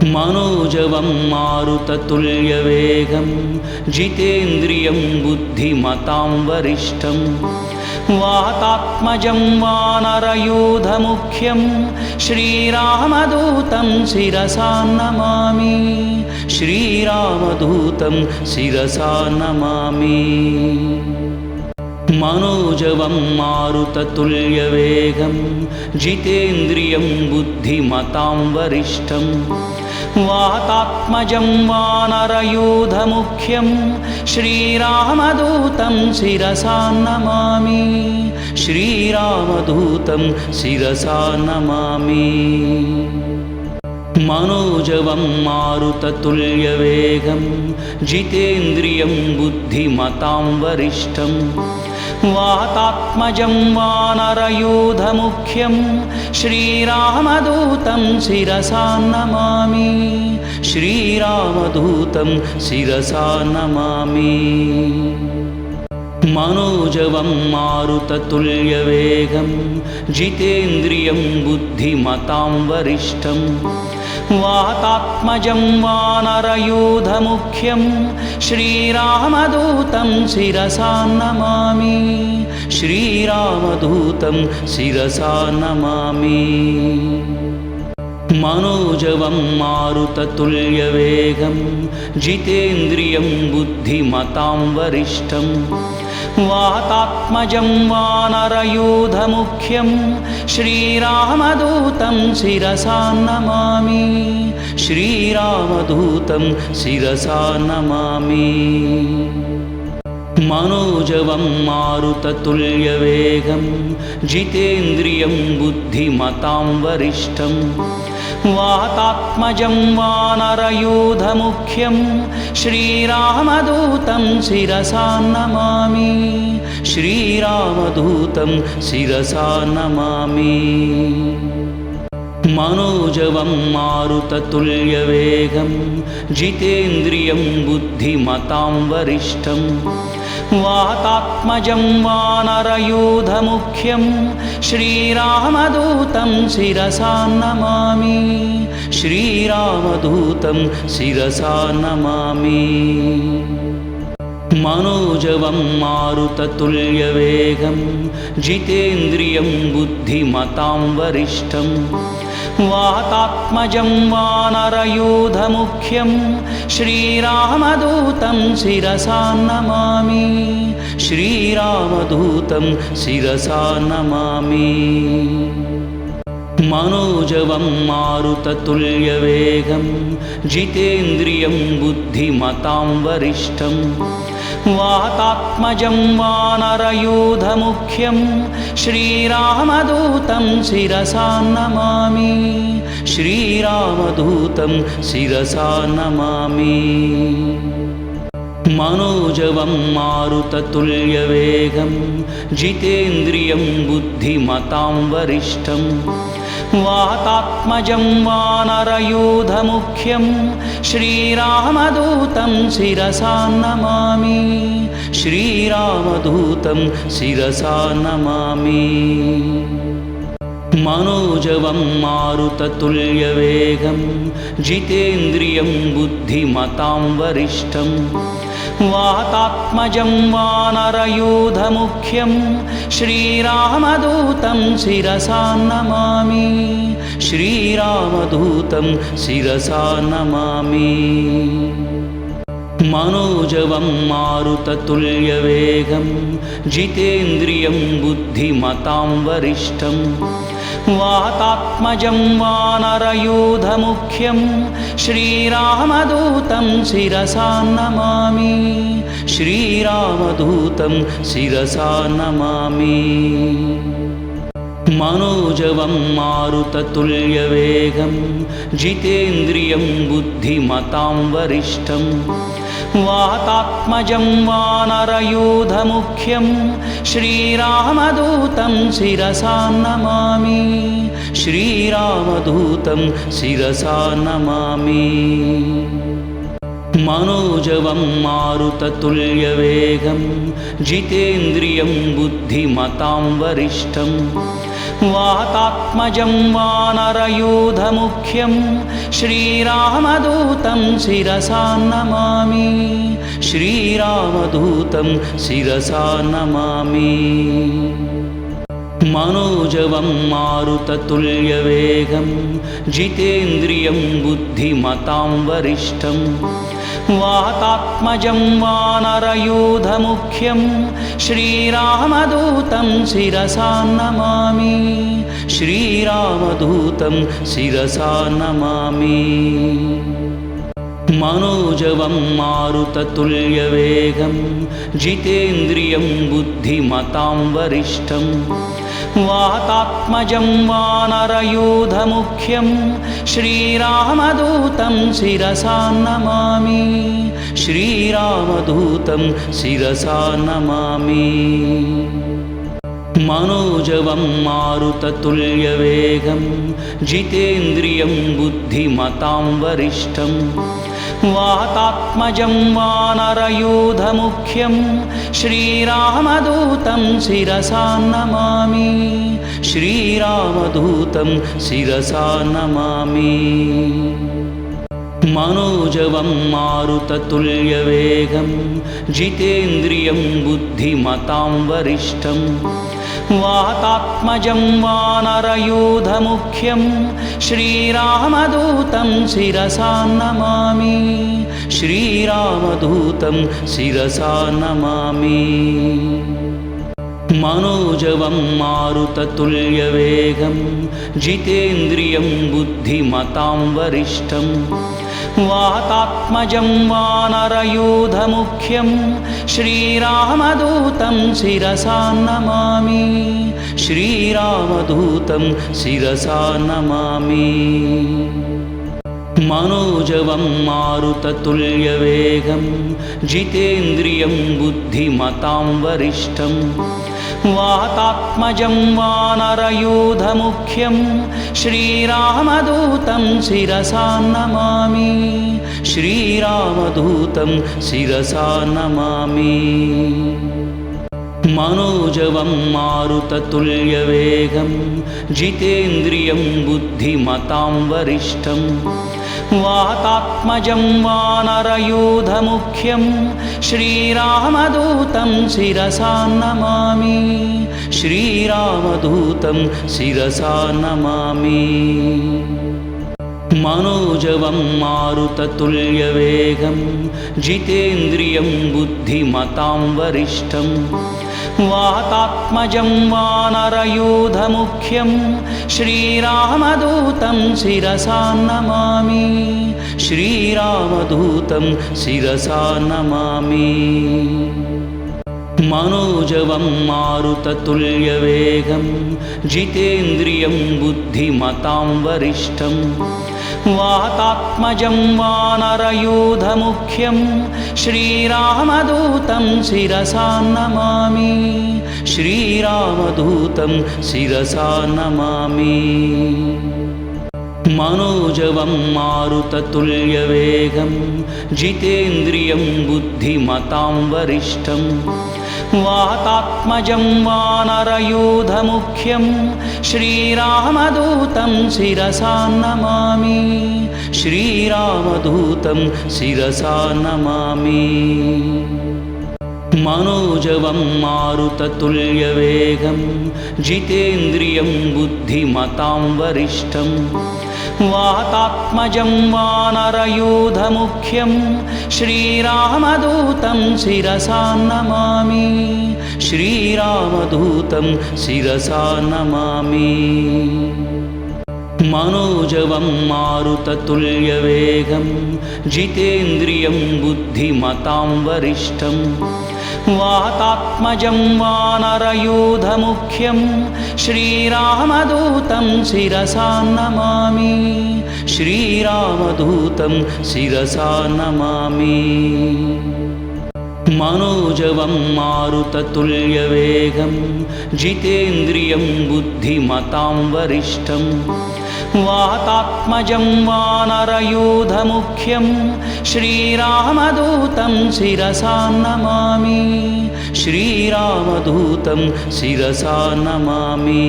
मनोजवं मारुततुल्यवेगं जितेन्द्रियं बुद्धिमतां वरिष्ठं वातात्मजं वानरयूथमुख्यं श्रीरामदूतं शिरसा नमामि। श्रीरामदूतं शिरसा नमामि। मनोजवं मारुततुल्यवेगं जितेन्द्रियं बुद्धिमतां वरिष्ठं वातात्मजं वानरयूथमुख्यं श्रीरामदूतं शिरसा नमामि। श्रीरामदूतं शिरसा नमामि। मनोजवं मारुततुल्यवेगं जितेन्द्रियं बुद्धिमतां वरिष्ठं वातात्मजं वानरयूथमुख्यं श्रीरामदूतं शिरसा नमामि। श्रीरामदूतं शिरसा नमामि। मनोजवं मारुततुल्यवेगं जितेन्द्रियं बुद्धिमतां वरिष्ठं वातात्मजं वानरयूथमुख्यं श्रीरामदूतं शिरसा नमामि। श्रीरामदूतं शिरसा नमामि। मनोजवं मारुततुल्यवेगं जितेन्द्रियं बुद्धिमतां वरिष्ठं वातात्मजं वानरयूथमुख्यं श्रीरामदूतं शिरसा नमामि। श्रीरामदूतं शिरसा नमामि। मनोजवं मारुततुल्यवेगं जितेन्द्रियं बुद्धिमतां वरिष्ठं वातात्मजं वानरयूथमुख्यं श्रीरामदूतं शिरसा नमामि। श्रीरामदूतं शिरसा नमामि। मनोजवं मारुततुल्यवेगं जितेन्द्रियं बुद्धिमतां वरिष्ठं वातात्मजं वानरयूथमुख्यं श्रीरामदूतं शिरसा नमामि। श्रीरामदूतं शिरसा नमामि। मनोजवं मारुततुल्यवेगं जितेन्द्रियं बुद्धिमतां वरिष्ठं वातात्मजं वानरयूथमुख्यं श्रीरामदूतं शिरसा नमामि। श्रीरामदूतं शिरसा नमामि। मनोजवं मारुततुल्यवेगं जितेन्द्रियं बुद्धिमतां वरिष्ठं वातात्मजं वानरयूथमुख्यं श्रीरामदूतं शिरसा नमामि। श्रीरामदूतं शिरसा नमामि। मनोजवं मारुततुल्यवेगं जितेन्द्रियं बुद्धिमतां वरिष्ठं वातात्मजं वानरयूथमुख्यं श्रीरामदूतं शिरसा नमामि। श्रीरामदूतं शिरसा नमामि। मनोजवं मारुततुल्यवेगं जितेन्द्रियं बुद्धिमतां वरिष्ठं वातात्मजं वानरयूथमुख्यं श्रीरामदूतं शिरसा नमामि। श्रीरामदूतं शिरसा नमामि। मनोजवं मारुततुल्यवेगं जितेन्द्रियं बुद्धिमतां वरिष्ठं वातात्मजं वानरयूथमुख्यं श्रीरामदूतं शिरसा नमामि। श्रीरामदूतं शिरसा नमामि। मनोजवं मारुततुल्यवेगं जितेन्द्रियं बुद्धिमतां वरिष्ठं वातात्मजं वानरयूथमुख्यं श्रीरामदूतं शिरसा नमामि। श्रीरामदूतं शिरसा नमामि। मनोजवं मारुततुल्यवेगं जितेन्द्रियं बुद्धिमतां वरिष्ठं वातात्मजं वानरयूथमुख्यं श्रीरामदूतं शिरसा नमामि श्रीरामदूतं शिरसा नमामि मनोजवं मारुततुल्यवेगं जितेन्द्रियं बुद्धिमतां वरिष्ठं वातात्मजं वानरयूथमुख्यं श्रीरामदूतं शिरसा नमामि श्रीरामदूतं शिरसा नमामि मनोजवं मारुततुल्यवेगं जितेन्द्रियं बुद्धिमतां वरिष्ठं वातात्मजं वानरयूथमुख्यं श्रीरामदूतं शिरसा नमामि श्रीरामदूतं शिरसा नमामि मनोजवं मारुततुल्यवेगं जितेन्द्रियं बुद्धिमतां वरिष्ठं वातात्मजं वानरयूथमुख्यं श्रीरामदूतं शिरसा नमामि श्रीरामदूतं शिरसा नमामि मनोजवं मारुततुल्यवेगं जितेन्द्रियं बुद्धिमतां वरिष्ठं वातात्मजं वानरयूथमुख्यं श्रीरामदूतं शिरसा नमामि श्रीरामदूतं शिरसा नमामि मनोजवं मारुततुल्यवेगं जितेन्द्रियं बुद्धिमतां वरिष्ठं वातात्मजं वानरयूथमुख्यं श्रीरामदूतं शिरसा नमामि श्रीरामदूतं शिरसा नमामि मनोजवं मारुततुल्यवेगं जितेन्द्रियं बुद्धिमतां वरिष्ठं वातात्मजं वानरयूथमुख्यं श्रीरामदूतं शिरसा नमामि श्रीरामदूतं शिरसा नमामि मनोजवं मारुततुल्यवेगं जितेन्द्रियं बुद्धिमतां वरिष्ठं वातात्मजं वानरयूथमुख्यं श्रीरामदूतं शिरसा नमामि श्रीरामदूतं शिरसा नमामि मनोजवं मारुततुल्यवेगं जितेन्द्रियं बुद्धिमतां वरिष्ठं वातात्मजं वानरयूथमुख्यं श्रीरामदूतं शिरसा नमामि श्रीरामदूतं शिरसा नमामि मनोजवं मारुततुल्यवेगं जितेन्द्रियं बुद्धिमतां वरिष्ठं वातात्मजं वानरयूथमुख्यं श्रीरामदूतं शिरसा नमामि श्रीरामदूतं शिरसा नमामि मनोजवं मारुततुल्यवेगं जितेन्द्रियं बुद्धिमतां वरिष्ठं वातात्मजं वानरयूथमुख्यं श्रीरामदूतं शिरसा नमामि श्रीरामदूतं शिरसा नमामि मनोजवं मारुततुल्यवेगं जितेन्द्रियं बुद्धिमतां वरिष्ठं वातात्मजं वानरयूथमुख्यं श्रीरामदूतं शिरसा नमामि श्रीरामदूतं शिरसा नमामि मनोजवं मारुततुल्यवेगं जितेन्द्रियं बुद्धिमतां वरिष्ठं वातात्मजं वानरयूथमुख्यं श्रीरामदूतं शिरसा नमामि श्रीरामदूतं शिरसा नमामि मनोजवं मारुततुल्यवेगं जितेन्द्रियं बुद्धिमतां वरिष्ठं वातात्मजं वानरयूथमुख्यं श्रीरामदूतं शिरसा नमामि श्रीरामदूतं शिरसा नमामि